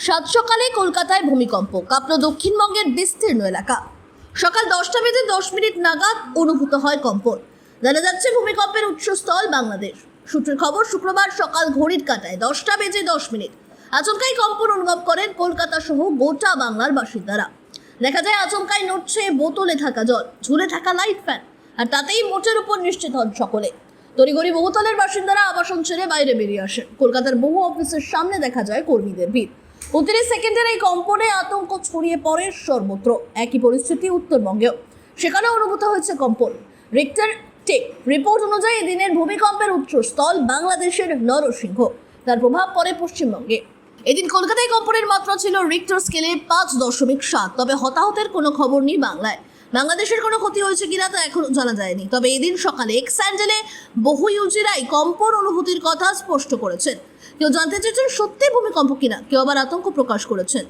সাত সকালে কলকাতায় ভূমিকম্প কাঁপল দক্ষিণবঙ্গের বিস্তীর্ণ এলাকা। সকাল 10:10 নাগাদ অনুভূত হয় কম্পন। জানা যাচ্ছে ভূমিকম্পের উৎসস্থল বাংলাদেশ। সূত্রের খবর, শুক্রবার সকাল ঘড়ির কাঁটায় 10:10 আচমকাই কম্পন অনুভব করেন কলকাতা সহ গোটা বাংলার বাসিন্দারা। দেখা যায় আচমকাই নড়ছে বোতলে থাকা জল, ঝুলে থাকা লাইট ফ্যান, আর তাতেই মোটের উপর নিশ্চিত হন সকলে। তড়িঘড়ি বহুতলের বাসিন্দারা আবাসন ছেড়ে বাইরে বেরিয়ে আসেন। কলকাতার বহু অফিসের সামনে দেখা যায় কর্মীদের ভিড়। 29 সেকেন্ডের এই কম্পনে আতঙ্ক ছড়িয়ে পড়ে সর্বত্র। একই পরিস্থিতি উত্তরবঙ্গেও, সেখানে অনুভূত হয়েছে কম্পন। রিক্টার টেক রিপোর্ট অনুযায়ী এদিনের ভূমিকম্পের উৎসস্থল বাংলাদেশের নরসিংহ। তার প্রভাব পড়ে পশ্চিমবঙ্গে। এদিন কলকাতায় কম্পনের মাত্রা ছিল রিক্টার স্কেলে 5.7। তবে হতাহতের কোনো খবর নেই বাংলায়। বাংলাদেশের কোনো ক্ষতি হয়েছে কিনা তা এখনো জানা যায়নি। তবে এদিন সকালে এক্স হ্যান্ডেলে বহু ইউজারাই কম্পন অনুভূতির কথা স্পষ্ট করেছেন। কেউ জানতে চেয়েছেন সত্যি ভূমিকম্প কিনা, কেউ আবার আতঙ্ক প্রকাশ করেছেন।